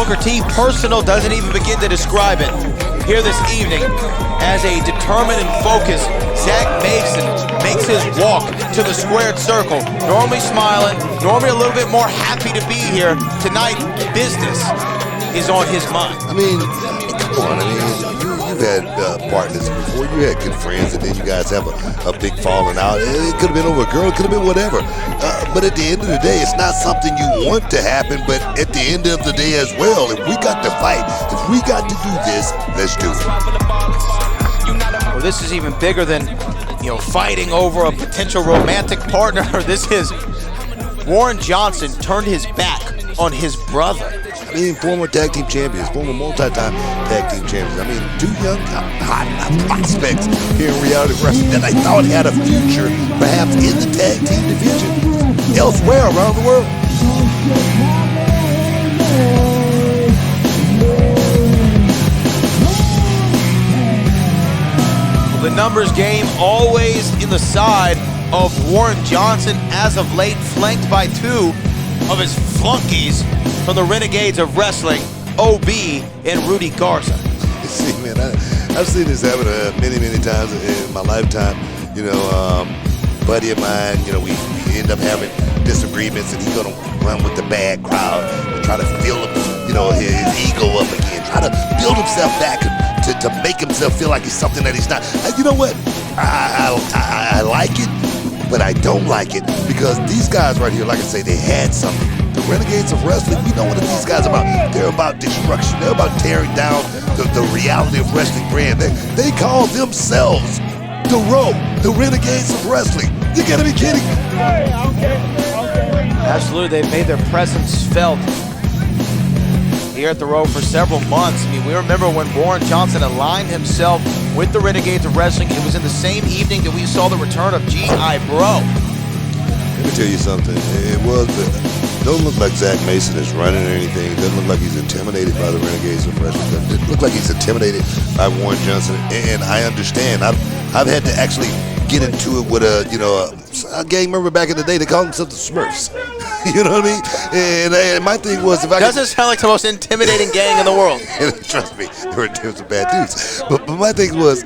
Booker T, personal doesn't even begin to describe it. Here this evening, as a determined and focused Zack Mason makes his walk to the squared circle. Normally smiling, normally a little bit more happy to be here. Tonight, business is on his mind. I mean, come on, you've had partners before, you had good friends, and then you guys have a big falling out. It could have been over a girl, it could have been whatever. But at the end of the day, it's not something you want to happen, but at the end of the day as well, if we got to fight, if we got to do this, let's do it. Well, this is even bigger than, fighting over a potential romantic partner. This is Warren Johnson turned his back on his brother. I mean, former tag team champions, former multi-time tag team champions. I mean, two young, hot prospects here in reality wrestling that I thought had a future, perhaps in the tag team division, elsewhere around the world. The numbers game always in the side of Warren Johnson as of late, flanked by two of his flunkies from the Renegades of Wrestling, OB and Rudy Garza. See, man, I've seen this happen many, many times in my lifetime. Buddy of mine, we end up having disagreements, and he's gonna run with the bad crowd and try to fill up, his ego up again, try to build himself back to make himself feel like he's something that he's not. You know what? I like it, but I don't like it because these guys right here, like I say, they had something. The Renegades of Wrestling, we know what these guys are about. They're about destruction. They're about tearing down the reality of wrestling brand. They call themselves the Renegades of Wrestling. You gotta be kidding me. Absolutely, they've made their presence felt here at the Row for several months. I mean, we remember when Warren Johnson aligned himself with the Renegades of Wrestling. It was in the same evening that we saw the return of G.I. Bro. Let me tell you something. It don't look like Zack Mason is running or anything. It doesn't look like he's intimidated by the Renegades of Wrestling. It doesn't look like he's intimidated by Warren Johnson. And I understand. I've had to actually get into it with a gang member back in the day. They called themselves the Smurfs. You know what I mean? And my thing was, if I doesn't sound like the most intimidating gang in the world. Trust me, there were some bad dudes. But my thing was,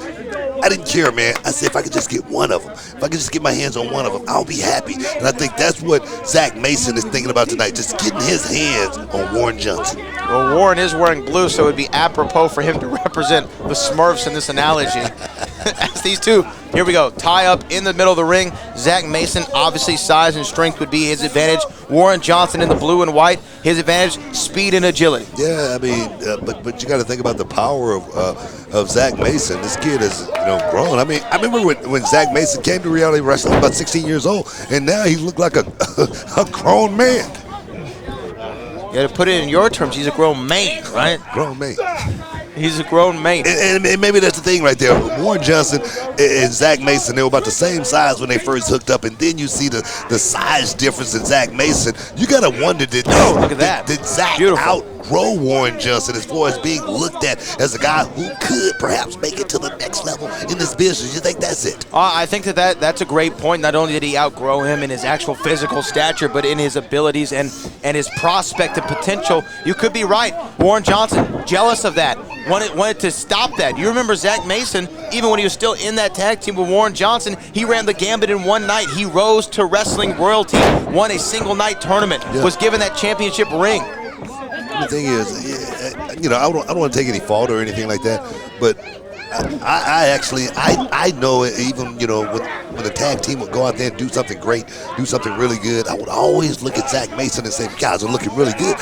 I didn't care, man. I said, if I could just get one of them, if I could just get my hands on one of them, I'll be happy. And I think that's what Zack Mason is thinking about tonight, just getting his hands on Warren Johnson. Well, Warren is wearing blue, so it would be apropos for him to represent the Smurfs in this analogy. As these two, here we go, tie up in the middle of the ring. Zack Mason, obviously size and strength would be his advantage. Warren Johnson in the blue and white, his advantage, speed and agility. Yeah, I mean, but you got to think about the power of Zack Mason. This kid is, grown. I mean, I remember when Zack Mason came to reality wrestling, about 16 years old, and now he looked like a grown man. You got to put it in your terms. He's a grown man, right? Grown man. He's a grown man. And maybe that's the thing right there. Warren Johnson and Zack Mason, they were about the same size when they first hooked up, and then you see the size difference in Zack Mason. You got to wonder, did Zack outgrow Warren Johnson as far as being looked at as a guy who could perhaps make it to the next level in this business? You think that's it? I think that's a great point. Not only did he outgrow him in his actual physical stature, but in his abilities and his prospect and potential. You could be right. Warren Johnson, jealous of that. Wanted to stop that. You remember Zack Mason, even when he was still in that tag team with Warren Johnson, he ran the gambit in one night. He rose to wrestling royalty, won a single night tournament, was given that championship ring. The thing is, I don't want to take any fault or anything like that, but I know it, even, when the tag team would go out there and do something great, do something really good, I would always look at Zack Mason and say, guys are looking really good.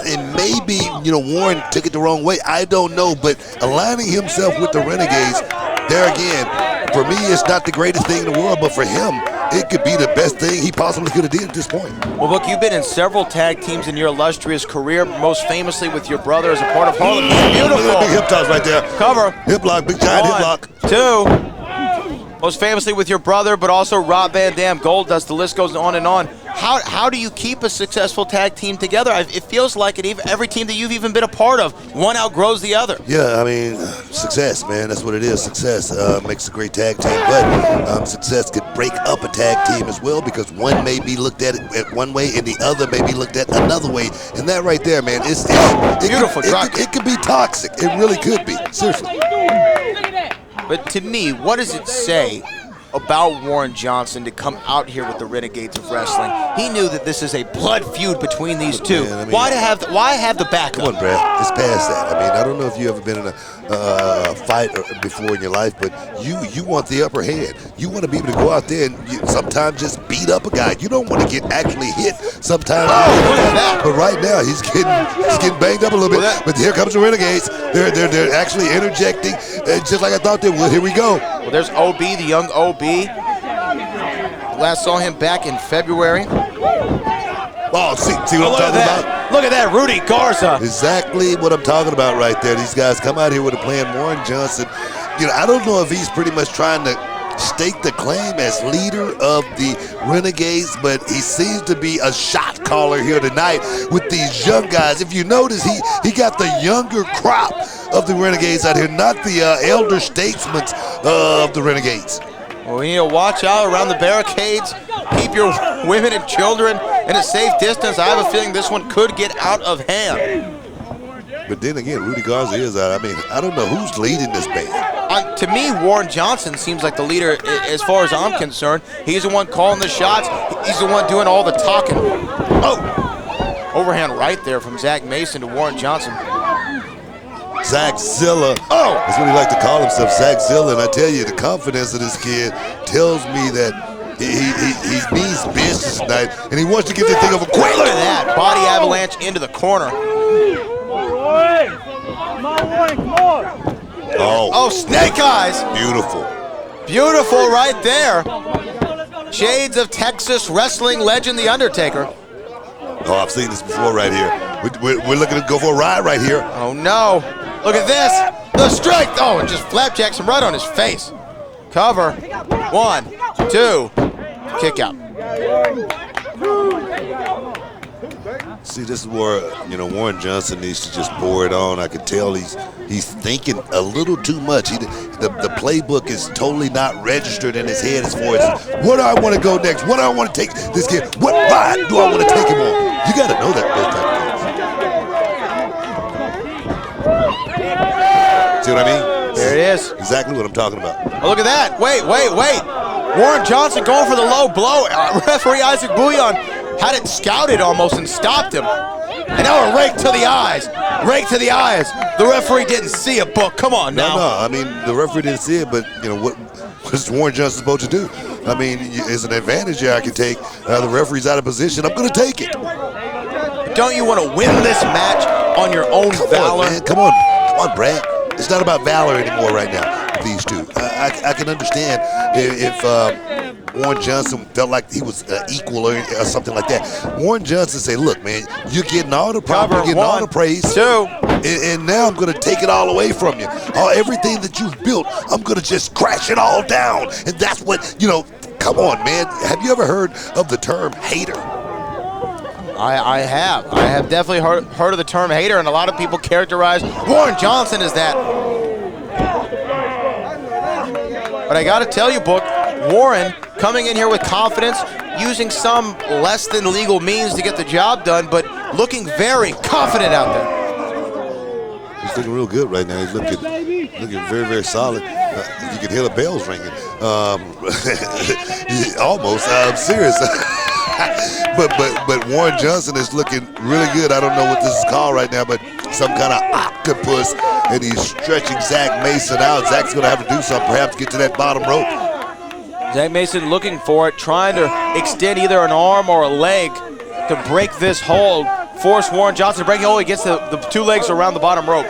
And maybe, Warren took it the wrong way. I don't know, but aligning himself with the Renegades, there again, for me, it's not the greatest thing in the world, but for him, it could be the best thing he possibly could have did at this point. Well, look, you've been in several tag teams in your illustrious career, most famously with your brother as a part of Harlem. Beautiful. Big hip toss right there. Cover. Hip lock, big giant hip lock. 1, 2. most famously with your brother, but also Rob Van Dam, Goldust, the list goes on and on. How do you keep a successful tag team together? It feels like every team that you've even been a part of, one outgrows the other. Yeah, I mean, success, man. That's what it is. Success makes a great tag team, but success could break up a tag team as well because one may be looked at one way and the other may be looked at another way. And that right there, man, it's beautiful. It could be toxic. It really could be. Seriously. But to me, what does it say about Warren Johnson to come out here with the Renegades of Wrestling? He knew that this is a blood feud between these two. Man, I mean, why have the backup? Come on, Brad. It's past that. I mean, I don't know if you ever been in a fight before in your life, but you want the upper hand. You want to be able to go out there and sometimes just beat up a guy. You don't want to get actually hit sometimes. Look at that. But right now, he's getting banged up a little bit. But here comes the Renegades. They're actually interjecting just like I thought they would. Here we go. Well, there's OB, the young OB. Last saw him back in February. Oh, see what I'm talking about? Look at that, Rudy Garza. Exactly what I'm talking about right there. These guys come out here with a plan. Warren Johnson, I don't know if he's pretty much trying to stake the claim as leader of the Renegades, but he seems to be a shot caller here tonight with these young guys. If you notice, he got the younger crop of the Renegades out here, not the elder statesmen of the Renegades. Well, we need to watch out around the barricades. Keep your women and children in a safe distance. I have a feeling this one could get out of hand. But then again, Rudy Garza is out. I mean, I don't know who's leading this band. To me, Warren Johnson seems like the leader as far as I'm concerned. He's the one calling the shots. He's the one doing all the talking. Oh! Overhand right there from Zack Mason to Warren Johnson. Zack Zilla. Oh! That's what he like to call himself, Zack Zilla. And I tell you, the confidence of this kid tells me that he needs business tonight, and he wants to get this thing over quick. Look at that. Body avalanche into the corner. Oh, snake eyes. Beautiful. Beautiful right there. Shades of Texas wrestling legend, The Undertaker. Oh, I've seen this before right here. We're looking to go for a ride right here. Oh, no. Look at this. The strike. Oh, it just flapjacks him right on his face. Cover. 1, 2. Kick out. See, this is where, Warren Johnson needs to just pour it on. I can tell he's thinking a little too much. The playbook is totally not registered in his head as far as what do I want to go next? What do I want to take this kid? What ride do I want to take him on? You got to know that those type of things. See what I mean? There it is. Exactly what I'm talking about. Oh, look at that. Wait. Warren Johnson going for the low blow. Referee Isaac Bouillon had it scouted almost and stopped him. And now a rake to the eyes. Rake to the eyes. The referee didn't see a book. Come on now. No. I mean, the referee didn't see it, but, what's Warren Johnson supposed to do? I mean, it's an advantage here I can take. The referee's out of position. I'm going to take it. Don't you want to win this match on your own valor? Come on, Brad. It's not about valor anymore right now. These two, I can understand if Warren Johnson felt like he was equal or something like that. Warren Johnson say, "Look, man, you're getting all the proper, getting all the praise, 2, and now I'm going to take it all away from you. Everything that you've built, I'm going to just crash it all down." And that's what Come on, man. Have you ever heard of the term hater? I have. I have definitely heard of the term hater, and a lot of people characterize Warren Johnson as that. But I got to tell you, Book, Warren coming in here with confidence, using some less than legal means to get the job done, but looking very confident out there. He's looking real good right now. He's looking very, very solid. You can hear the bells ringing. Almost. I'm serious. But Warren Johnson is looking really good. I don't know what this is called right now, but some kind of octopus, and he's stretching Zack Mason out. Zack's going to have to do something, perhaps get to that bottom rope. Zack Mason looking for it, trying to extend either an arm or a leg to break this hold, force Warren Johnson to break it. Oh, he gets the 2 legs around the bottom rope.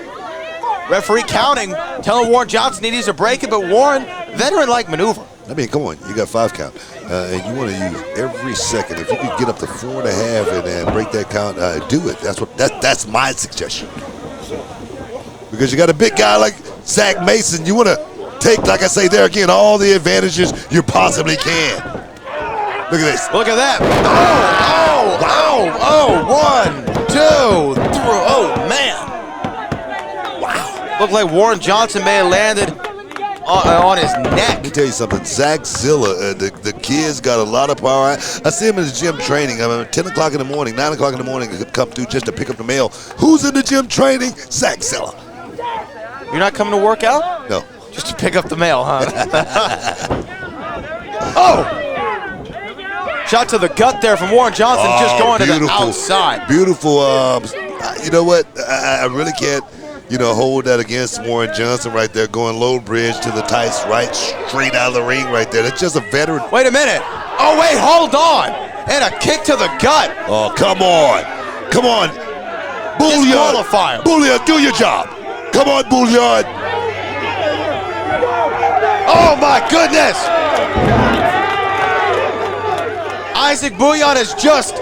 Referee counting, telling Warren Johnson he needs to break it, but Warren, veteran-like maneuver. I mean, come on, you got 5 count, and you want to use every second. If you could get up to 4.5 and break that count, do it. That's my suggestion. Because you got a big guy like Zack Mason, you want to take, like I say there again, all the advantages you possibly can. Look at this. Look at that. Oh, 1, 2, 3. Oh, man. Wow. Looked like Warren Johnson may have landed on his neck. Let me tell you something. Zach Zilla, the kid's got a lot of power. I see him in the gym training. I mean, 10 o'clock in the morning, 9 o'clock in the morning, he could come through just to pick up the mail. Who's in the gym training? Zach Zilla. You're not coming to work out? No. Just to pick up the mail, huh? Oh! Shot to the gut there from Warren Johnson, just going to the outside. Beautiful. You know what? I really can't, hold that against Warren Johnson right there, going low bridge to the tights, right straight out of the ring right there. That's just a veteran. Wait a minute. Oh, wait, hold on. And a kick to the gut. Oh, come on. Come on. Disqualifier. Bouillon, do your job. Come on, Bouillon. Oh, my goodness. Isaac Bouillon is just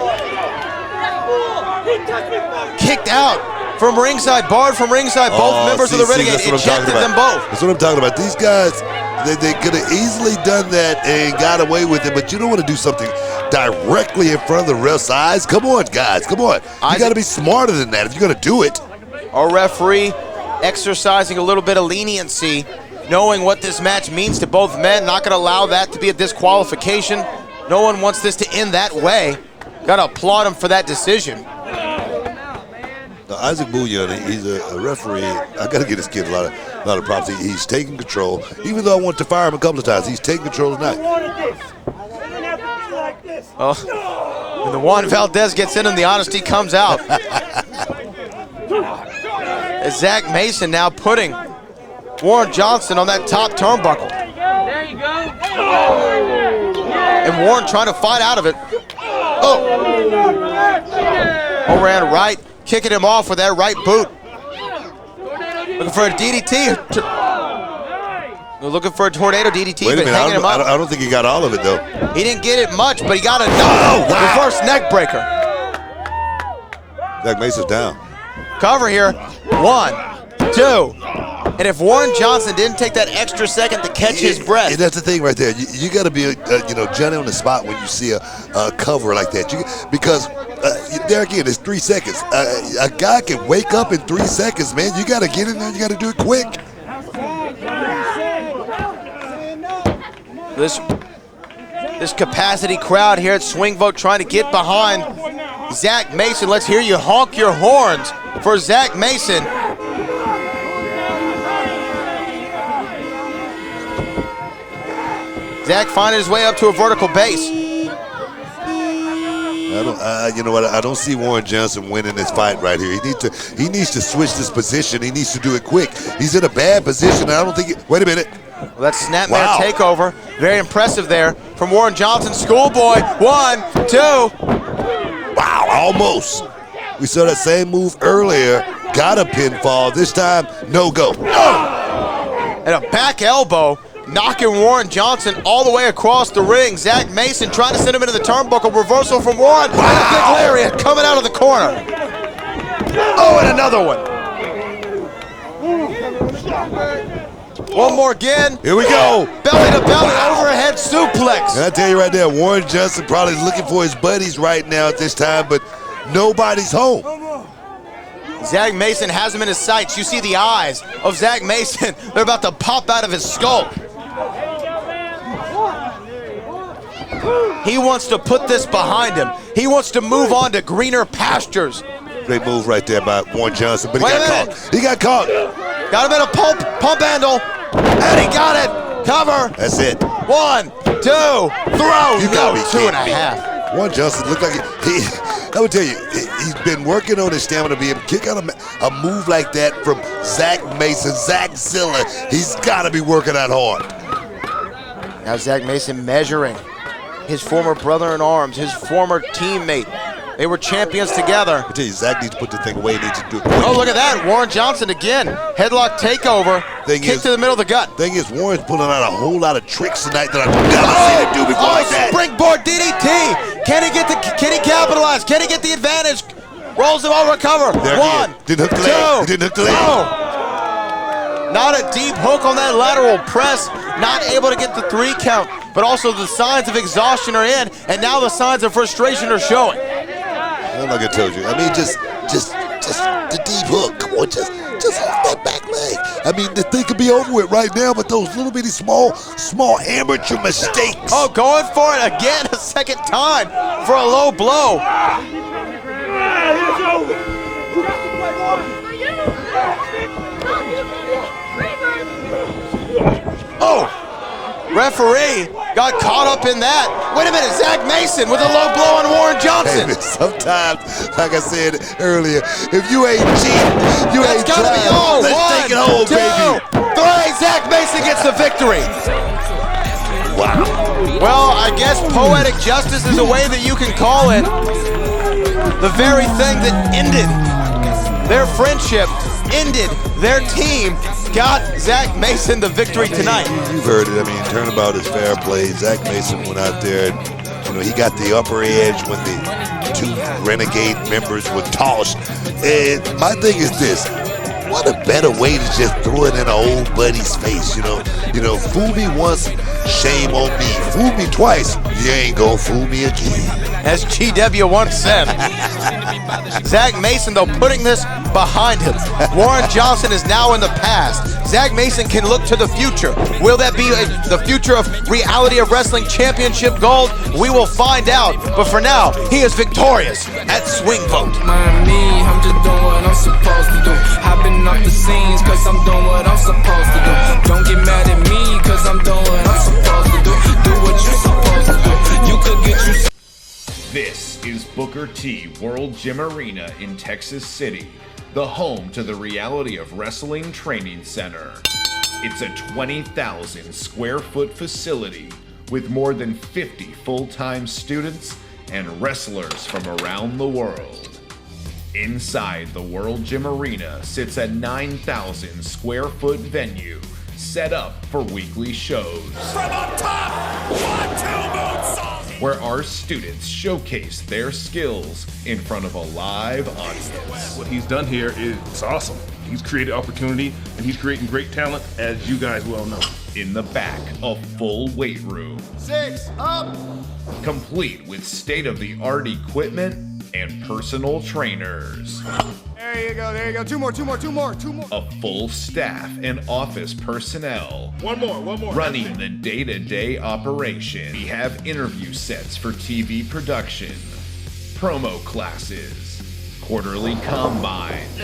kicked out from ringside, barred from ringside. Both members of the Renegades ejected them both. That's what I'm talking about. These guys, they could have easily done that and got away with it, but you don't want to do something directly in front of the ref's eyes. Come on, guys. Come on. You got to be smarter than that if you're going to do it. Our referee exercising a little bit of leniency, knowing what this match means to both men, not going to allow that to be a disqualification. No one wants this to end that way. Got to applaud him for that decision. Now, Isaac Bouillon, he's a referee. I got to give this kid a lot of props. He's taking control. Even though I want to fire him a couple of times, he's taking control tonight. Oh, when the Juan Valdez gets in him, the honesty comes out. As Zack Mason now putting Warren Johnson on that top turnbuckle. There you go. And Warren trying to fight out of it. Oh. Overhand right, kicking him off with that right boot. Looking for a DDT. Looking for a tornado DDT, Wait a but minute, hanging him up. I don't think he got all of it, though. He didn't get it much, but he got a reverse neck breaker. Zack Mason's down. Cover here. 1, 2. And if Warren Johnson didn't take that extra second to catch his breath. And that's the thing right there. You got to be, Johnny on the spot when you see a cover like that. Because there again, it's 3 seconds. A guy can wake up in 3 seconds, man. You got to get in there. You got to do it quick. This capacity crowd here at Swing Vote trying to get behind Zack Mason. Let's hear you honk your horns for Zack Mason. Zack finding his way up to a vertical base. I don't see Warren Johnson winning this fight right here. He needs to switch this position. He needs to do it quick. He's in a bad position, and I don't think wait a minute. Well, that's Snapmare takeover. Very impressive there from Warren Johnson. Schoolboy, 1, 2. Wow, almost. We saw that same move earlier. Got a pinfall. This time, no go. And a back elbow, knocking Warren Johnson all the way across the ring. Zack Mason trying to send him into the turnbuckle. Reversal from Warren. Wow. And a big lariat coming out of the corner. Oh, and another one. One more again. Here we go. Belly to belly, overhead suplex. And I tell you right there, Warren Johnson probably looking for his buddies right now at this time, but nobody's home. Zack Mason has him in his sights. You see the eyes of Zack Mason. They're about to pop out of his skull. He wants to put this behind him. He wants to move on to greener pastures. Great move right there by Warren Johnson, but he Wait got caught. He got caught. Got him in a pump handle, and he got it. Cover. That's it. 1, 2, throw. You gotta be 2.5. Warren Johnson looked like he I would tell you, he's been working on his stamina to be able to kick out a move like that from Zack Mason, Zack Zilla. He's got to be working out hard. Now Zack Mason measuring his former brother-in-arms, his former teammate. They were champions together. I tell you, Zack needs to put the thing away. He needs to do it quick. Oh, look at that. Warren Johnson again. Headlock takeover. Kick to the middle of the gut. Thing is, Warren's pulling out a whole lot of tricks tonight that I've never seen him do before like that. Springboard DDT. Can he capitalize? Can he get the advantage? Rolls him over, cover. There 1, didn't hook the 2. leg. He didn't hook the leg. Not a deep hook on that lateral press, not able to get the 3 count, but also the signs of exhaustion are in, and now the signs of frustration are showing. Like I told you, I mean, just the deep hook. Come on, just off that back leg. I mean, the thing could be over with right now, but those little bitty small amateur mistakes. Oh, going for it again a second time for a low blow. Oh, referee got caught up in that. Wait a minute, Zack Mason with a low blow on Warren Johnson. Hey, sometimes, like I said earlier, if you ain't cheating, you ain't trying. Let's take it home, baby. 3, Zack Mason gets the victory. Wow. Well, I guess poetic justice is a way that you can call it. The very thing that ended their friendship, ended their team, got Zack Mason the victory tonight. You've heard it. I mean, turnabout is fair play. Zack Mason went out there and, he got the upper edge when the 2 Renegade members were tossed. And my thing is this. What a better way to just throw it in an old buddy's face, fool me once, shame on me. Fool me twice, you ain't gonna fool me again. As GW once said. Zack Mason, though, putting this behind him. Warren Johnson is now in the past. Zack Mason can look to the future. Will that be the future of Reality of Wrestling Championship gold? We will find out. But for now, he is victorious at Swing Vote. I'm just doing what I'm supposed to do. I've been up the scenes cause I'm doing what I'm supposed to do. Don't get mad at me cause I'm doing what I'm supposed to do. Do what you're supposed to do. You could get you. This is Booker T World Gym Arena in Texas City, the home to the Reality of Wrestling Training Center. It's a 20,000 square foot facility with more than 50 full-time students and wrestlers from around the world. Inside the World Gym Arena sits a 9,000 square foot venue set up for weekly shows. From up top, 1-2 moonsault! Where our students showcase their skills in front of a live audience. What he's done here is awesome. He's created opportunity and he's creating great talent, as you guys well know. In the back, a full weight room. 6 up! Complete with state-of-the-art equipment and personal trainers. There you go. 2 more. A full staff and office personnel. One more. Running the day-to-day operation. We have interview sets for TV production, promo classes, quarterly combines.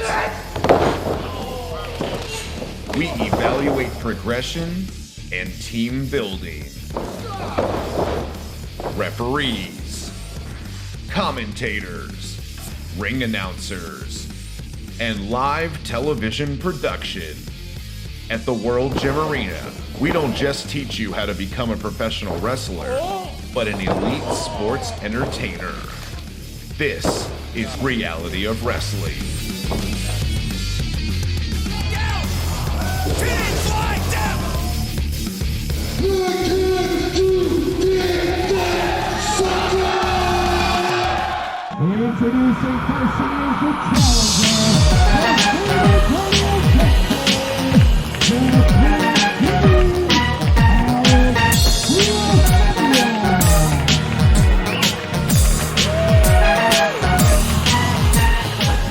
We evaluate progression and team building. Referees, commentators, ring announcers, and live television production. At the World Gym Arena, we don't just teach you how to become a professional wrestler, but an elite sports entertainer. This is Reality of Wrestling. Introducing first is the challenger.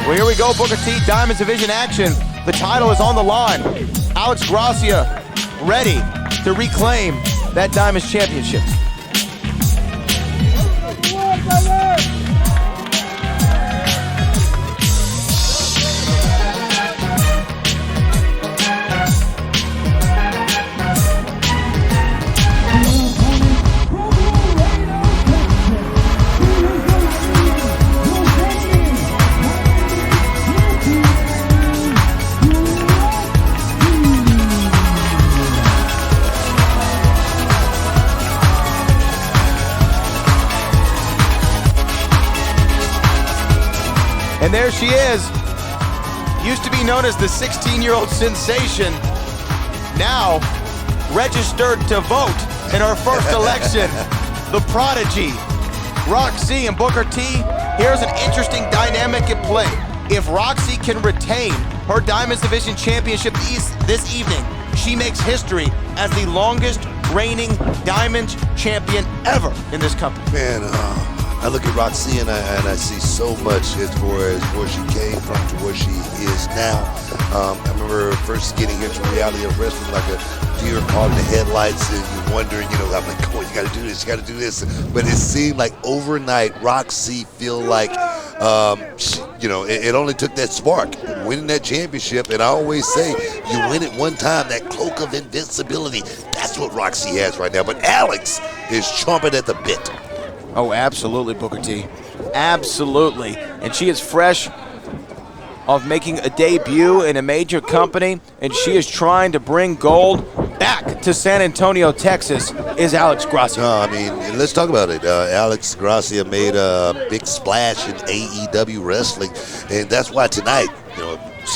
Well, here we go, Booker T, Diamond Division action. The title is on the line. Alex Gracia ready to reclaim that Diamonds Championship. And there she is, used to be known as the 16-year-old sensation, now registered to vote in her first election, the prodigy, Rok-C and Booker T. Here's an interesting dynamic at play. If Rok-C can retain her Diamonds Division Championship this evening. She makes history as the longest reigning Diamonds champion ever in this company. Man, I look at Rok-C and I see so much as far as where she came from to where she is now. I remember first getting here to reality of wrestling like a deer caught in the headlights, and you're wondering, I'm like, come on, you got to do this, you got to do this. But it seemed like overnight, Rok-C feel like, it only took that spark, winning that championship. And I always say, you win it one time, that cloak of invincibility, that's what Rok-C has right now. But Alex is chomping at the bit. Oh, absolutely, Booker T. Absolutely. And she is fresh of making a debut in a major company, and she is trying to bring gold back to San Antonio, Texas, is Alex Gracia. No, I mean, let's talk about it. Alex Gracia made a big splash in AEW wrestling, and that's why tonight,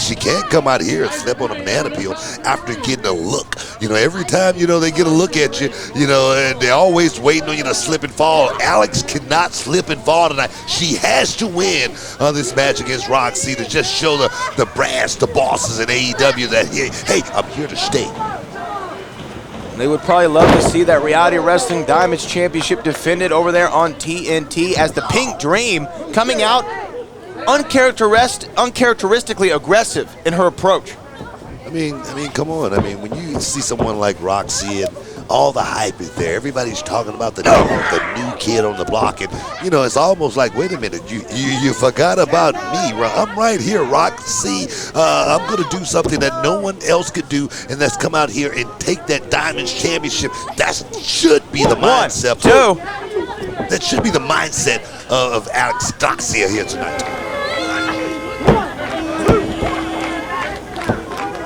she can't come out here and step on a banana peel after getting a look. Every time, they get a look at you, and they're always waiting on you to slip and fall. Alex cannot slip and fall tonight. She has to win this match against Rok-C to just show the brass, the bosses in AEW that, hey, I'm here to stay. They would probably love to see that Reality Wrestling Diamonds Championship defended over there on TNT as the Pink Dream coming out uncharacteristically aggressive in her approach. I mean, come on. I mean, when you see someone like Rok-C and all the hype is there, everybody's talking about the new kid on the block, and it's almost like, wait a minute, you forgot about me. I'm right here, Rok-C. I'm gonna do something that no one else could do, and that's come out here and take that Diamonds Championship. That should be the mindset. That should be the mindset of Alex Gracia here tonight.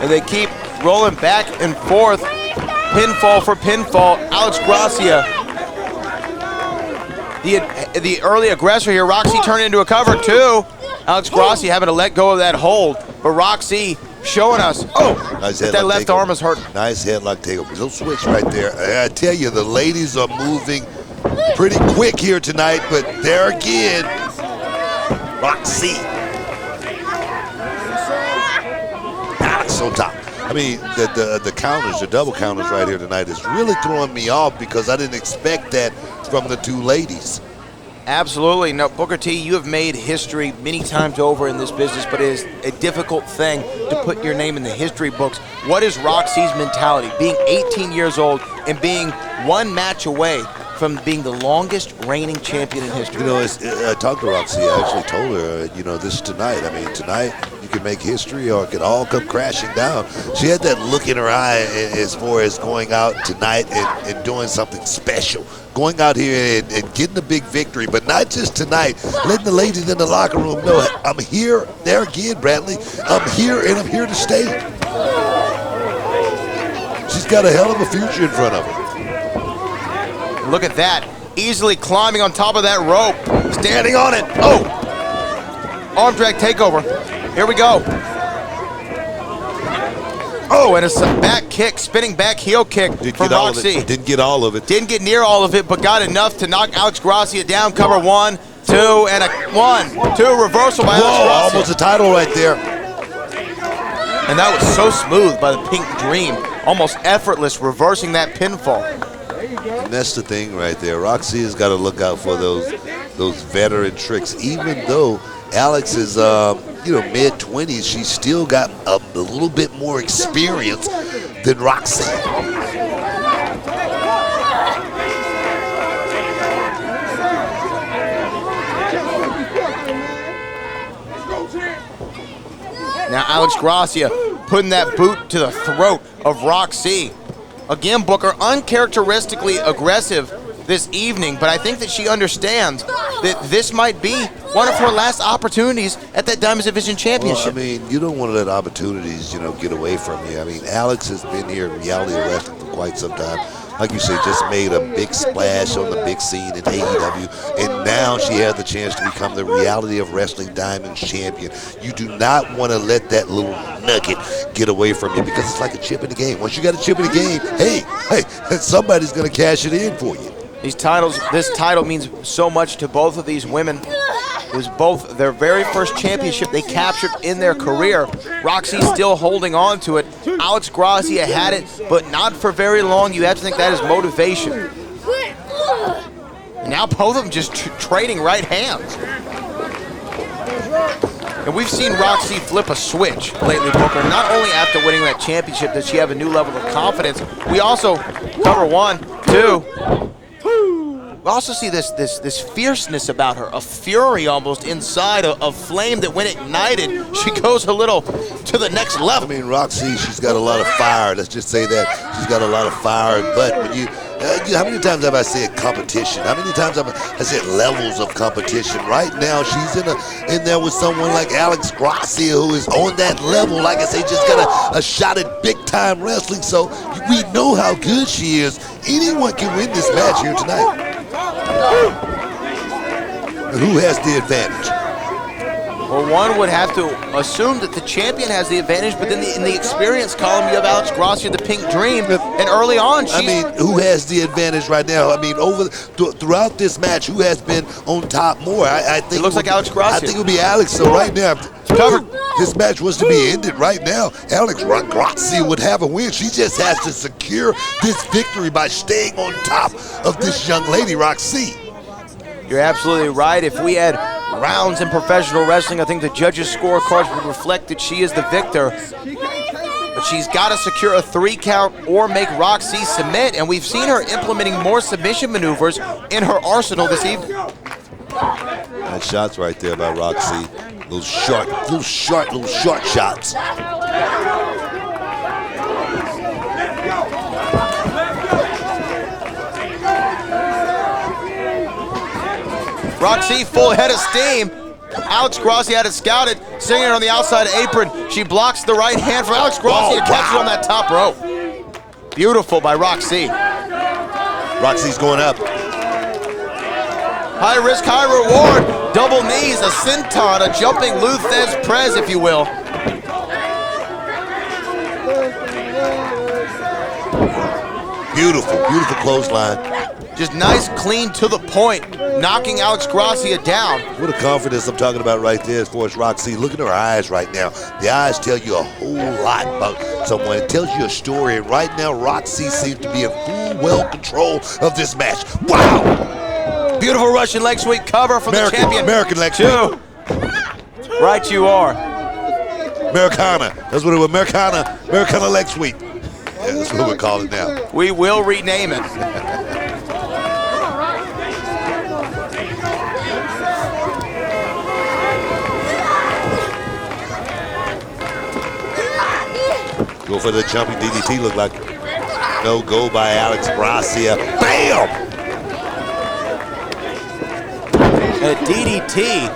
And they keep rolling back and forth, pinfall for pinfall. Alex Gracia, the early aggressor here. Rok-C turned into a cover too. Alex Gracia having to let go of that hold, but Rok-C showing us, nice that left arm is hurting. Nice headlock takeover. Little switch right there. I tell you, the ladies are moving pretty quick here tonight, but there again, Rok-C. Alex on top. I mean, the counters, the double counters right here tonight is really throwing me off because I didn't expect that from the two ladies. Absolutely. No, Booker T, you have made history many times over in this business, but it is a difficult thing to put your name in the history books. What is Rok-C's mentality, being 18 years old and being one match away from being the longest reigning champion in history? I talked to Rok-C. I actually told her, this tonight. I mean, tonight you can make history or it could all come crashing down. She had that look in her eye as far as going out tonight and doing something special. Going out here and getting a big victory, but not just tonight. Letting the ladies in the locker room know, I'm here, there again, Bradley. I'm here and I'm here to stay. She's got a hell of a future in front of her. Look at that. Easily climbing on top of that rope. Standing on it. Oh! Arm drag takeover. Here we go. Oh, and it's a back kick, spinning back heel kick from Rok-C. Didn't get all of it. Didn't get near all of it, but got enough to knock Alex Gracia down. Cover 1, 2, and a 1, 2 reversal by Alex Gracia. Almost a title right there. And that was so smooth by the Pink Dream. Almost effortless, reversing that pinfall. And that's the thing right there. Rok-C has got to look out for those veteran tricks. Even though Alex is, mid-20s, she's still got a little bit more experience than Rok-C. Now Alex Gracia putting that boot to the throat of Rok-C. Again, Booker, uncharacteristically aggressive this evening, but I think that she understands that this might be one of her last opportunities at that Diamonds Division Championship. Well, I mean, you don't want to let opportunities, get away from you. I mean, Alex has been here in reality wrestling for quite some time. Like you say, just made a big splash on the big scene in AEW, and now she has the chance to become the Reality of Wrestling Diamonds champion. You do not want to let that little nugget get away from you because it's like a chip in the game. Once you got a chip in the game, hey, somebody's going to cash it in for you. This title means so much to both of these women. It was both their very first championship they captured in their career. Rok-C still holding on to it. Alex Gracia had it, but not for very long. You have to think that is motivation. And now both of them just trading right hands. And we've seen Rok-C flip a switch lately, Booker. Not only after winning that championship does she have a new level of confidence, we also cover 1, 2. We also see this fierceness about her, a fury almost inside, a flame that when ignited, she goes a little to the next level. I mean, Rok-C, she's got a lot of fire. Let's just say that. She's got a lot of fire. But when how many times have I said competition? How many times have I said levels of competition? Right now, she's in there with someone like Alex Gracia, who is on that level. Like I say, just got a shot at big-time wrestling. So we know how good she is. Anyone can win this match here tonight. Who has the advantage? Well, one would have to assume that the champion has the advantage, but then in the experience column, you have Alex Gracia, the Pink Dream, and early on, who has the advantage right now? I mean, throughout this match, who has been on top more? I think it looks like Alex Gracia. I think it would be Alex. So right now, this match was to be ended right now, Alex Gracia would have a win. She just has to secure this victory by staying on top of this young lady, Rok-C. You're absolutely right. If we had rounds in professional wrestling, I think the judges' scorecards would reflect that she is the victor. But she's got to secure a 3 count or make Rok-C submit, and we've seen her implementing more submission maneuvers in her arsenal this evening. Nice shots right there by Rok-C. Little short shots. Rok-C full head of steam. Alex Gracia had it scouted, singing it on the outside apron. She blocks the right hand for Alex Gracia, catches it on that top rope. Beautiful by Rok-C. Rok-C's going up. High risk, high reward. Double knees, a senton, a jumping Luthez Prez, if you will. Beautiful clothesline. Just nice, clean, to the point, knocking Alex Gracia down. What a confidence I'm talking about right there as far as Rok-C. Look at her eyes right now. The eyes tell you a whole lot about someone. It tells you a story. And right now, Rok-C seems to be in full well control of this match. Wow! Beautiful Russian leg sweep cover from the champion. American leg sweep. Right you are. Americana. That's what it was. Americana leg sweep. Yeah, that's what we call it now. We will rename it. Go for the jumping DDT, look like no go by Alex Gracia. Bam! A DDT.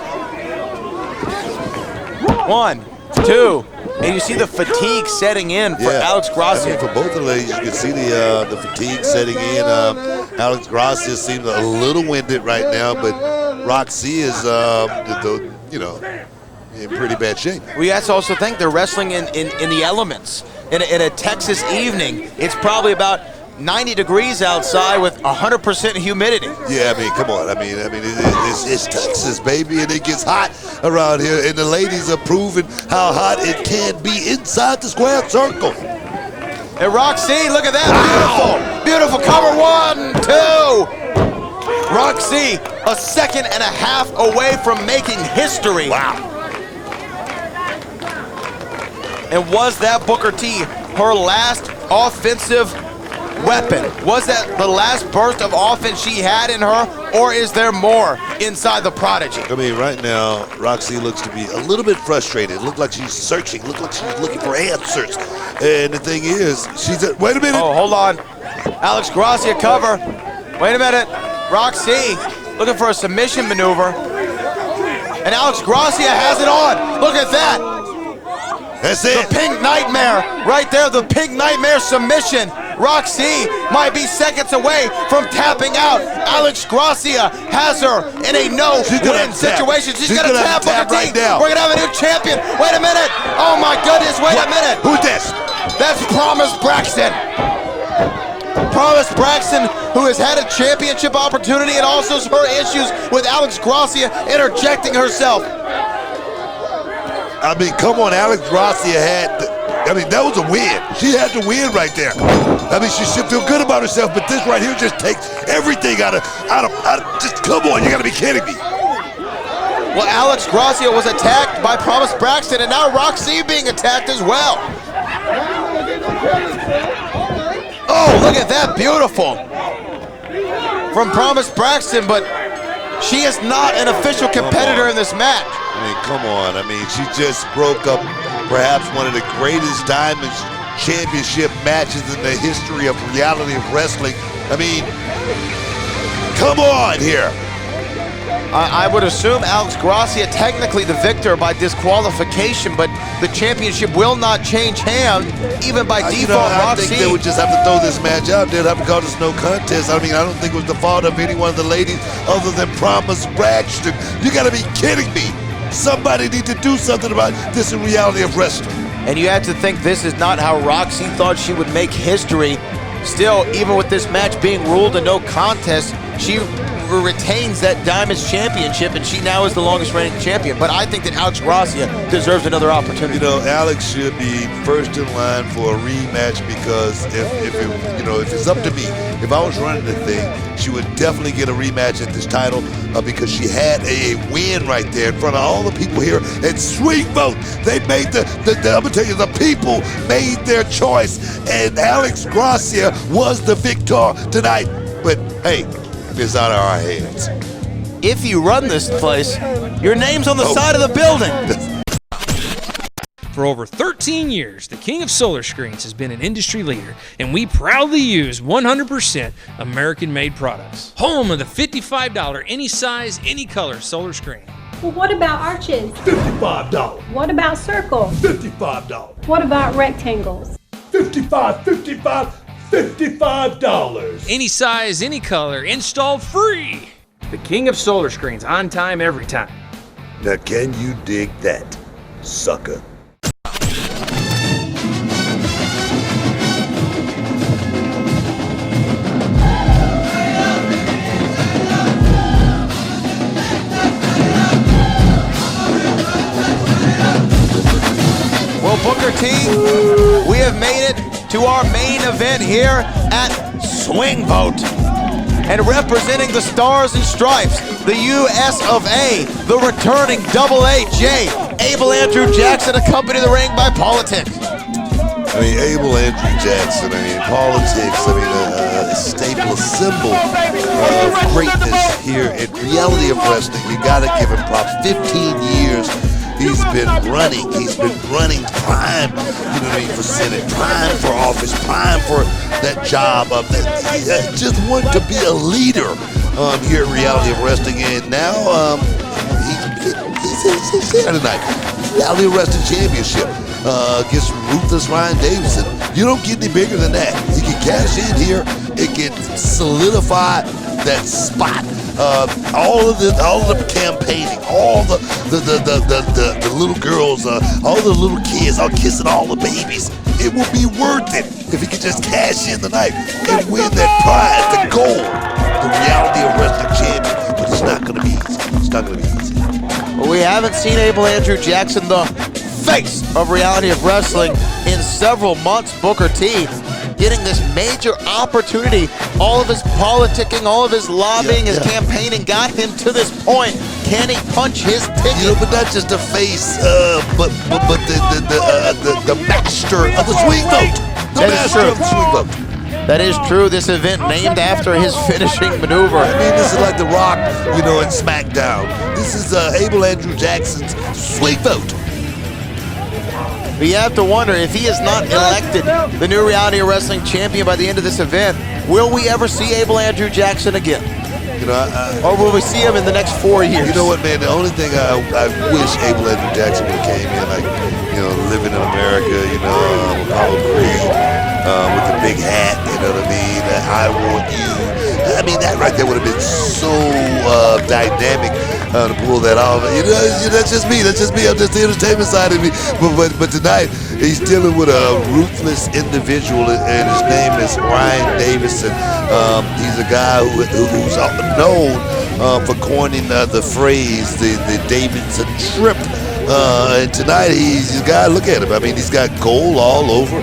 1, 2, and you see the fatigue setting in for Alex Gracia. I mean, for both of the ladies, you can see the fatigue setting in. Alex Gracia seems a little winded right now, but Rok-C is, in pretty bad shape. We have to also think they're wrestling in the elements. In a Texas evening, it's probably about 90 degrees outside with 100% humidity. Yeah, I mean, come on. I mean, it's Texas, baby, and it gets hot around here, and the ladies are proving how hot it can be inside the square circle. And Rok-C, look at that, beautiful cover, 1, 2. Rok-C, a second and a half away from making history. Wow. And was that Booker T her last offensive weapon? Was that the last burst of offense she had in her, or is there more inside the Prodigy? I mean, right now, Rok-C looks to be a little bit frustrated. Look like she's searching. Look like she's looking for answers. And the thing is, wait a minute. Oh, hold on. Alex Gracia cover. Wait a minute. Rok-C looking for a submission maneuver. And Alex Gracia has it on. Look at that. That's it. The Pink Nightmare right there, the Pink Nightmare submission. Rok-C might be seconds away from tapping out. Alex Gracia has her in a no-win situation. She's going to tap right now. We're going to have a new champion. Wait a minute. Oh, my goodness. Wait a minute. Who's this? That's Promise Braxton. Promise Braxton, who has had a championship opportunity, and also her issues with Alex Gracia interjecting herself. I mean, come on, Alex Gracia that was a win. She had to win right there. I mean, she should feel good about herself, but this right here just takes everything out of just come on, you gotta be kidding me. Well, Alex Gracia was attacked by Promise Braxton, and now Rok-C being attacked as well. Oh, look at that, beautiful. From Promise Braxton, but she is not an official competitor in this match. I mean, come on. I mean, she just broke up perhaps one of the greatest Diamond Championship matches in the history of reality of wrestling. I mean, come on here. I would assume Alex Gracia technically the victor by disqualification, but the championship will not change hands, even by default. I think they would just have to throw this match out. They'd have to call this no contest. I mean, I don't think it was the fault of any one of the ladies other than Promise Braxton. You gotta be kidding me. Somebody need to do something about this in reality of wrestling. And you have to think this is not how Rok-C thought she would make history. Still, even with this match being ruled a no contest, she retains that Diamonds Championship, and she now is the longest reigning champion. But I think that Alex Gracia deserves another opportunity. You know, Alex should be first in line for a rematch, because if it's up to me, if I was running the thing, she would definitely get a rematch at this title because she had a win right there in front of all the people here at Swing Vote. They made I'm gonna tell you, the people made their choice, and Alex Gracia was the victor tonight. But hey, it's out of our hands. If you run this place, your name's on the side of the building. For over 13 years, the King of Solar Screens has been an industry leader, and we proudly use 100% American-made products. Home of the $55 any size, any color solar screen. Well, what about arches? $55. What about circles? $55. What about rectangles? $55. Any size, any color, installed free. The King of Solar Screens, on time, every time. Now, can you dig that, sucker? Well, Booker T, we have made it to our main event here at Swing Vote. And representing the Stars and Stripes, the US of A, the returning AA-J, Abel Andrew Jackson, accompanied the ring by Politics. I mean, Abel Andrew Jackson, Politics, a staple, a symbol of greatness here in reality of wrestling. You gotta give him props. 15 years he's been running. He's been running prime, for Senate, prime for office, prime for that job of just want to be a leader here at Reality of Wrestling. And now he's here tonight. Reality of Wrestling Championship against Ruthless Ryan Davidson. You don't get any bigger than that. He can cash in here. It can solidify that spot. All of the campaigning, all the little girls, all the little kids, all kissing all the babies. It will be worth it if he could just cash in tonight and win that prize, the gold, the Reality of Wrestling champion. But it's not going to be easy. It's not going to be easy. Well, we haven't seen Abel Andrew Jackson, the face of Reality of Wrestling, in several months. Booker T getting this major opportunity. All of his politicking, all of his lobbying, his campaigning got him to this point. Can he punch his ticket? But not just the face, but the master of the Swing Vote. The master of the Swing Vote. That is true. This event named after his finishing maneuver. I mean, this is like The Rock, in SmackDown. This is Abel Andrew Jackson's Swing Vote. But you have to wonder, if he is not elected the new Reality of Wrestling champion by the end of this event, will we ever see Abel Andrew Jackson again? Or will we see him in the next 4 years? You know what, man? The only thing I wish Abel Andrew Jackson would have came in, living in America, with Apollo Creed, with the big hat, I want you. I mean, that right there would have been so dynamic. to pull that off. That's just me. That's just me. I'm just the entertainment side of me. But tonight, he's dealing with a ruthless individual, and his name is Ryan Davidson. He's a guy who's known for coining the phrase, the Davidson trip. And tonight, he's a guy, look at him. I mean, he's got gold all over.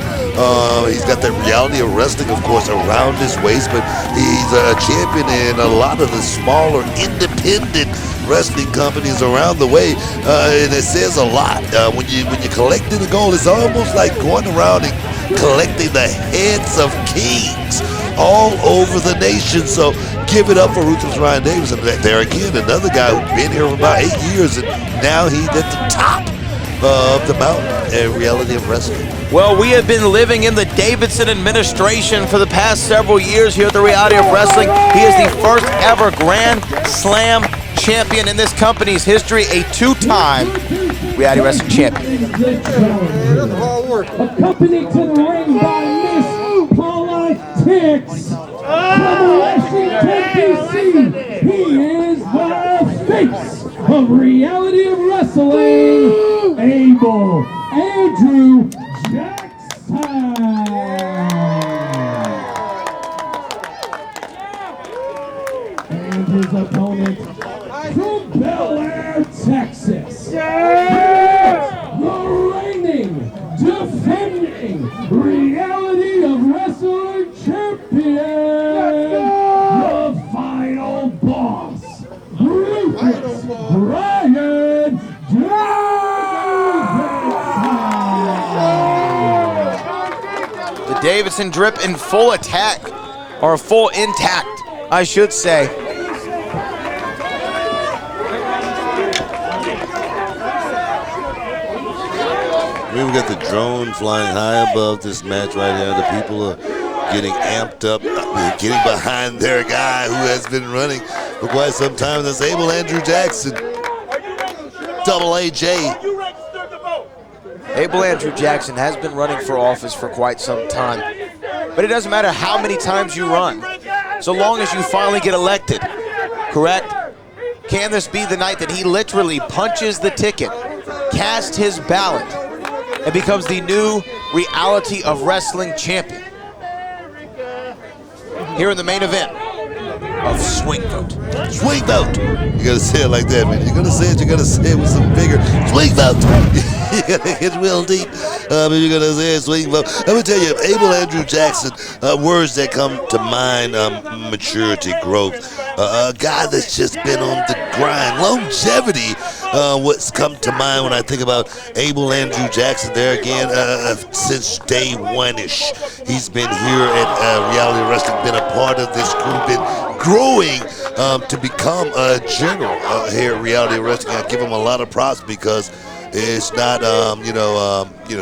He's got that reality of wrestling, of course, around his waist, but he's a champion in a lot of the smaller independent wrestling companies around the way, and it says a lot. When you're collecting the gold, it's almost like going around and collecting the heads of kings all over the nation. So give it up for Ruthless Ryan Davidson. There again, another guy who's been here for about 8 years, and now he's at the top of the mountain in reality of wrestling. Well, we have been living in the Davidson administration for the past several years here at the Reality of Wrestling. He is the first ever Grand Slam champion in this company's history, a two-time Reality Wrestling champion. Accompanied to the ring by Miss Politics from Washington, D.C. He is the face of Reality of Wrestling, Abel Andrew Jackson. And his opponent from Bel Air, Texas. The reigning, defending Reality of Wrestling champion, the final boss, Ruthless Ryan Davidson. The Davidson drip in full attack, or full intact, I should say. We've got the drone flying high above this match right here. The people are getting amped up, getting behind their guy who has been running for quite some time. That's Abel Andrew Jackson, Double AJ. Abel Andrew Jackson has been running for office for quite some time. But it doesn't matter how many times you run, so long as you finally get elected, correct? Can this be the night that he literally punches the ticket, casts his ballot, and becomes the new Reality of Wrestling champion? Here in the main event of Swing Vote. Swing Vote. You gotta say it like that, man. You're gonna say it, you gotta say it with some vigor. Swing Vote. You gotta get real deep. You're gonna say it, Swing Vote. Let me tell you, Abel Andrew Jackson, words that come to mind, maturity, growth. A guy that's just been on the grind. Longevity, what's come to mind when I think about Abel Andrew Jackson. There again, since day one-ish, he's been here at Reality Wrestling, been a part of this group, been growing to become a general here at Reality Wrestling. I give him a lot of props because it's not,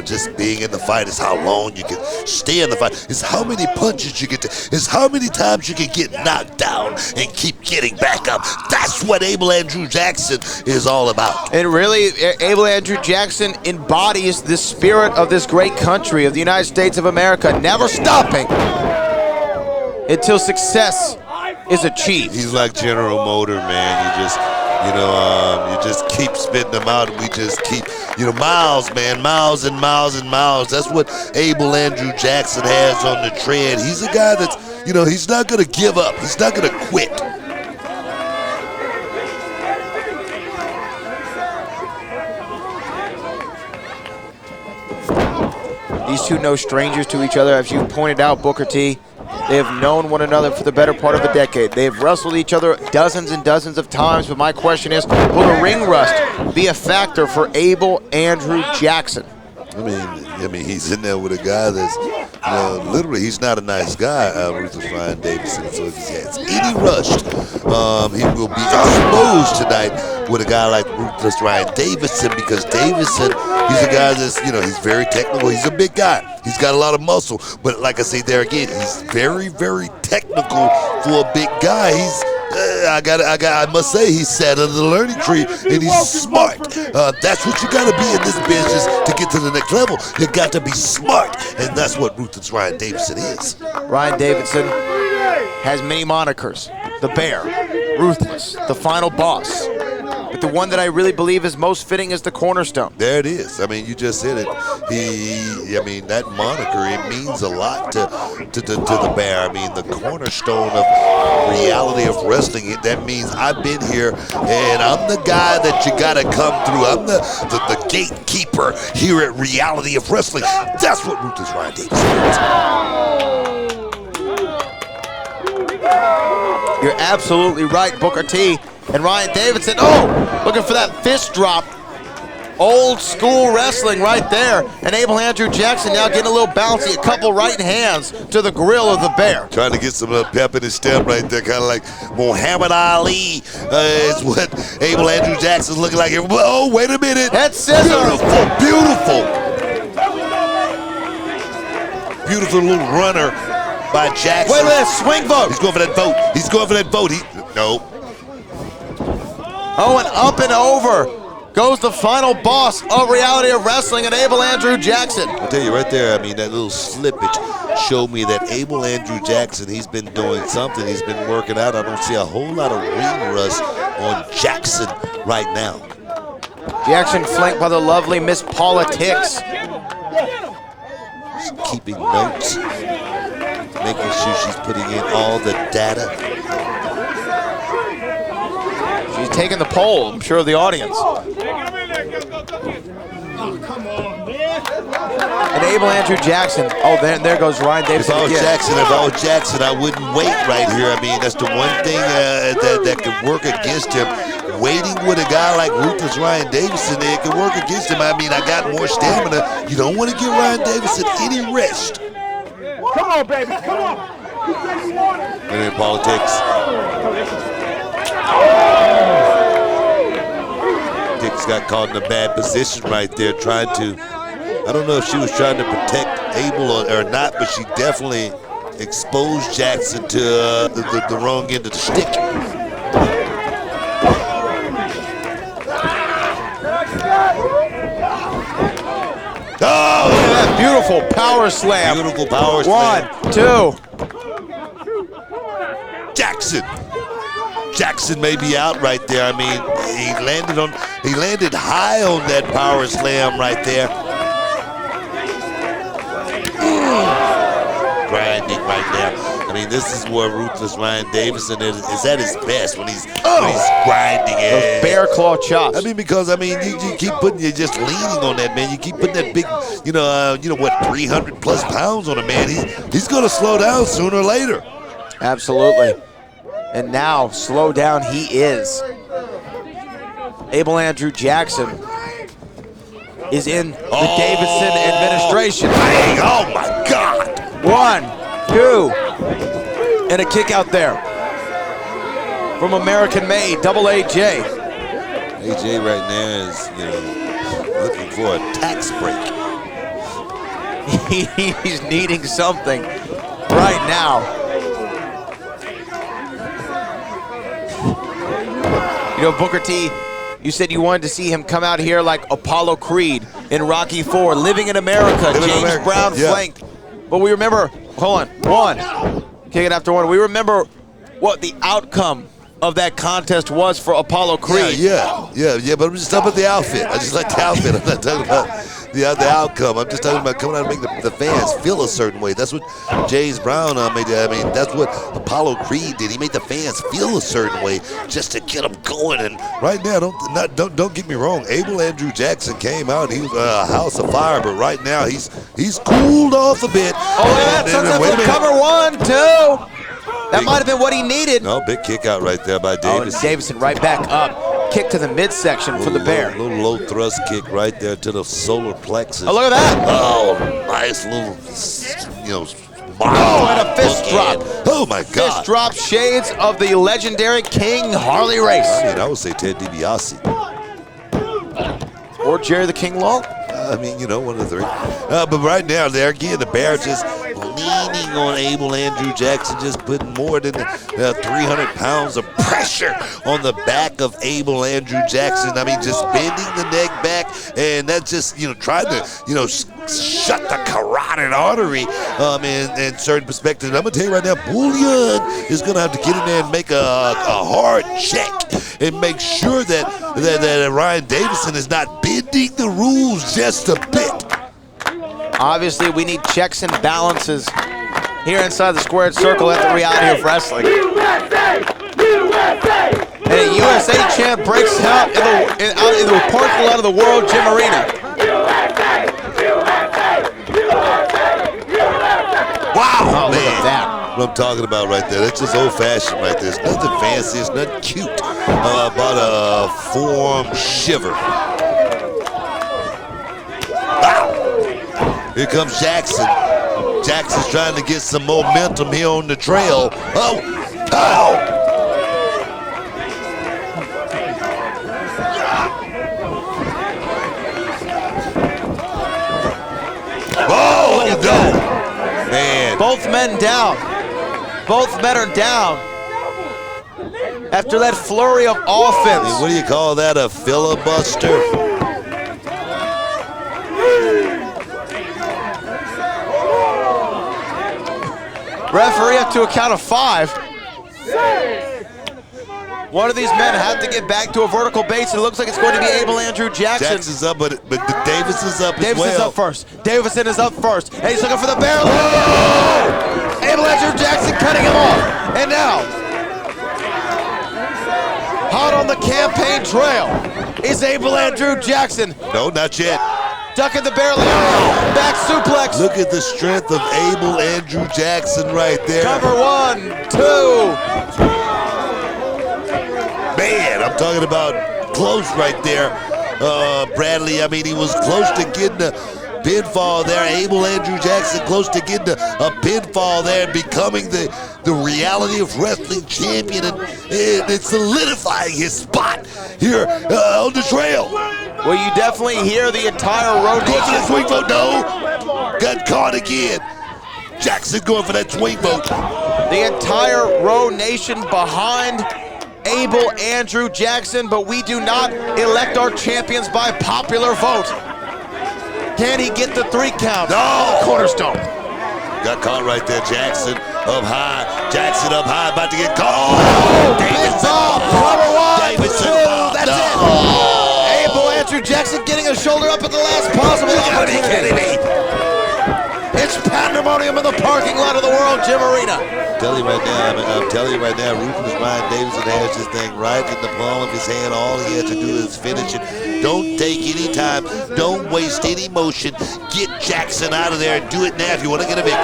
just being in the fight. It's how long you can stay in the fight. It's how many punches you get to. It's how many times you can get knocked down and keep getting back up. That's what Abel Andrew Jackson is all about. And really, Abel Andrew Jackson embodies the spirit of this great country, of the United States of America, never stopping until success is achieved. He's like General Motor, man. You just keep spitting them out, and we just keep, miles, man, miles and miles and miles. That's what Abel Andrew Jackson has on the tread. He's a guy that's, he's not going to give up. He's not going to quit. These two no strangers to each other, as you pointed out, Booker T. They have known one another for the better part of a decade. They have wrestled each other dozens and dozens of times, but my question is, will the ring rust be a factor for Abel Andrew Jackson? I mean, he's in there with a guy that's, literally, he's not a nice guy, Ruthless Ryan Davidson. So if he has any rushed, he will be exposed tonight with a guy like Ruthless Ryan Davidson, because Davidson, he's a guy that's, he's very technical. He's a big guy. He's got a lot of muscle. But like I say there again, he's very, very technical for a big guy. He's I must say, he's sat under the learning tree, and he's smart. That's what you got to be in this business to get to the next level. You got to be smart, and that's what Ruthless Ryan Davidson is. Ryan Davidson has many monikers: the Bear, Ruthless, the Final Boss, with the one that I really believe is most fitting as the cornerstone. There it is. I mean, you just said it. I mean, that moniker, it means a lot to the Bear. I mean, the cornerstone of reality of wrestling. That means I've been here, and I'm the guy that you got to come through. I'm the gatekeeper here at Reality of Wrestling. That's what Ruthless Ryan Davidson is. You're absolutely right, Booker T. And Ryan Davidson, oh, looking for that fist drop. Old school wrestling right there. And Abel Andrew Jackson now getting a little bouncy, a couple right hands to the grill of the Bear. Trying to get some pep in his step right there, kind of like Muhammad Ali is what Abel Andrew Jackson's looking like. Oh, wait a minute. Head scissors. Beautiful, beautiful. Beautiful little runner by Jackson. Wait a minute, swing vote. He's going for that vote. He's going for that vote. No. Oh, and up and over goes the final boss of Reality of Wrestling, and Abel Andrew Jackson. I'll tell you right there, I mean, that little slippage showed me that Abel Andrew Jackson, he's been doing something. He's been working out. I don't see a whole lot of ring rust on Jackson right now. Jackson flanked by the lovely Miss Paula Tix. She's keeping notes, making sure she's putting in all the data. She's taking the poll, I'm sure, of the audience. And Abel Andrew Jackson. Oh, there goes Ryan Davidson. If I was Jackson, I wouldn't wait right here. I mean, that's the one thing that could work against him. Waiting with a guy like Ruthless Ryan Davidson, it could work against him. I mean, I got more stamina. You don't want to give Ryan Davidson any rest. Come on, baby, come on. And then politics. Dix got caught in a bad position right there, trying to, I don't know if she was trying to protect Abel or not, but she definitely exposed Jackson to the wrong end of the stick. Oh, look at that beautiful power slam. Beautiful power slam. 1, 2. Jackson may be out right there. I mean, he landed high on that power slam right there. Grinding right there. I mean, this is where Ruthless Ryan Davidson is at his best when he's grinding. Those bear claw chops. I mean, because you keep putting, you're just leaning on that man. You keep putting that big, 300 plus pounds on a man. He's gonna slow down sooner or later. Absolutely. And now, slow down he is. Abel Andrew Jackson is in the Davidson administration. Dang, oh my God. 1, 2, and a kick out there from American Made, Double AJ. AJ right now is, looking for a tax break. He's needing something right now. Booker T, you said you wanted to see him come out here like Apollo Creed in Rocky IV, living in America, James Brown flanked. But we remember, hold on, 1, kick it after 1. We remember what the outcome of that contest was for Apollo Creed. Yeah, but I'm just talking about the outfit. I just like the outfit. I'm not talking about the outcome. I'm just talking about coming out and making the fans feel a certain way. That's what James Brown made. I mean, that's what Apollo Creed did. He made the fans feel a certain way just to get them going. And right now, don't get me wrong. Abel Andrew Jackson came out. He was a house of fire, but right now he's cooled off a bit. Oh, yeah, sunset flip cover. 1, 2. That might have been what he needed. No, big kick out right there by Davidson. Oh, Davidson right back up. Kick to the midsection for the Bear. Little low thrust kick right there to the solar plexus. Oh, look at that. Oh, nice little, and a fist drop. Oh, my God. Fist drop, shades of the legendary King Harley Race. I would say Ted DiBiase. Or Jerry the King Law. One of the three. But right now, there again, the Bear just leaning weighing on Abel Andrew Jackson, just putting more than 300 pounds of pressure on the back of Abel Andrew Jackson. I mean, just bending the neck back, and that's just, trying to, shut the carotid artery in certain perspectives. I'm going to tell you right now, Bullion is going to have to get in there and make a hard check and make sure that Ryan Davidson is not bending the rules just a bit. Obviously, we need checks and balances here inside the squared circle at the reality of wrestling. And a USA champ breaks out in the parking lot of the World Gym Arena. Wow, oh, man. Look at that. What I'm talking about right there. That's just old-fashioned right there. There's nothing fancy. There's nothing cute about a forearm shiver. Wow. Here comes Jackson. Jackson's trying to get some momentum here on the trail. Oh, oh. Oh, no. Man. Both men down. Both men are down. After that flurry of offense. What do you call that, a filibuster? Referee up to a count of 5. One of these men had to get back to a vertical base, and it looks like it's going to be Abel Andrew Jackson. Jackson's up, but Davidson's up Davidson's as well. up first. Davidson is up first, and he's looking for the barrel. Oh! Abel Andrew Jackson cutting him off. And now, hot on the campaign trail is Abel Andrew Jackson. No, not yet. Ducking the barrel, back suplex. Look at the strength of Abel Andrew Jackson right there. Cover 1, 2. Man, I'm talking about close right there, Bradley. I mean, he was close to getting a pinfall there. Abel Andrew Jackson close to getting a pinfall there and becoming the reality of wrestling champion, and it's solidifying his spot here on the trail. Well, you definitely hear the entire road Going for nation. that swing vote, no. Got caught again. Jackson going for that swing vote. The entire road nation behind Abel Andrew Jackson, but we do not elect our champions by popular vote. Can he get the 3 count? No. Cornerstone. Got caught right there. Jackson up high. Jackson up high, about to get caught. Oh, Davidson. Cover 1, Davidson. 2. That's it. Abel Andrew Jackson getting a shoulder up at the last possible opportunity. You gotta be kidding me. It's pandemonium in the parking lot of the World Gym Arena. I'm telling you right now, Ruthless Ryan Davidson has this thing right in the palm of his hand. All he has to do is finish it. Don't take any time. Don't waste any motion. Get Jackson out of there and do it now if you want to get a victory.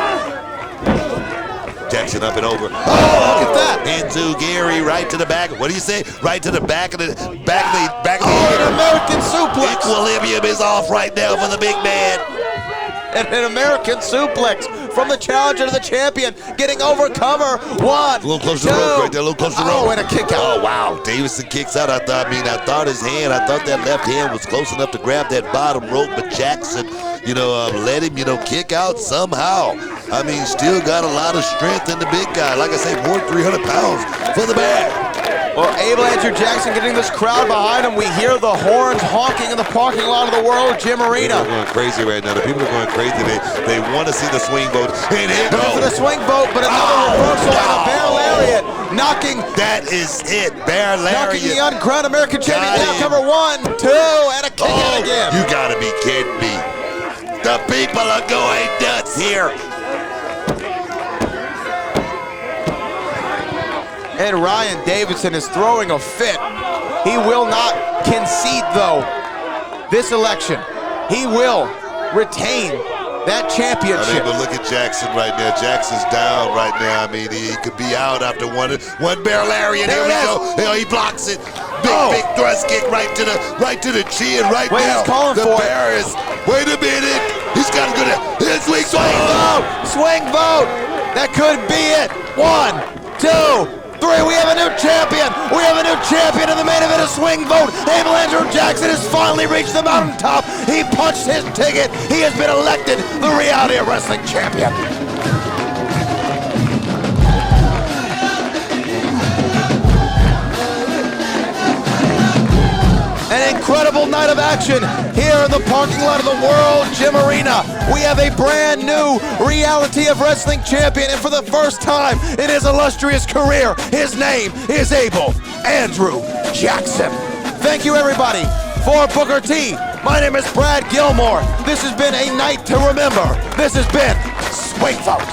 Jackson up and over. Oh, look at that. Into Gary, right to the back. What do you say? Right to the back of the back of the an American suplex. Equilibrium is off right now for the big man. And an American suplex from the challenger to the champion, getting over cover 1. A little close to the rope right there, a little close to the rope. Oh, and a kick out. Oh, wow. Davidson kicks out. I thought his hand, I thought that left hand was close enough to grab that bottom rope, but Jackson, let him, kick out somehow. I mean, still got a lot of strength in the big guy. Like I say, more than 300 pounds for the bag. Well, Abel Andrew Jackson getting this crowd behind him. We hear the horns honking in the parking lot of the World Gym Arena. People are going crazy right now. The people are going crazy. They want to see the swing vote. And here for the swing vote, but another reversal and a bear lariat. Knocking. That is it. Bear lariat. Knocking the uncrowned American champion down. Cover 1, 2, and a kick out again. You got to be kidding me. The people are going nuts here. And Ryan Davidson is throwing a fit. He will not concede, though, this election. He will retain that championship. But look at Jackson right now. Jackson's down right now. I mean, he could be out after one bear lariat. Here we go. He blocks it. Big thrust kick right to the chin right now. He's calling for bear is. Wait a minute. He's got to go down. Swing vote. Swing vote. That could be it. 1, 2, 3, we have a new champion. We have a new champion in the main event of swing vote. Abel Andrew Jackson has finally reached the mountaintop. He punched his ticket. He has been elected the reality of wrestling champion. an incredible night of action here in the parking lot of the World Gym Arena. We have a brand new Reality of Wrestling champion, and for the first time in his illustrious career, his name is Abel Andrew Jackson. Thank you, everybody. For Booker T, my name is Brad Gilmore. This has been a night to remember. This has been Swing Vote.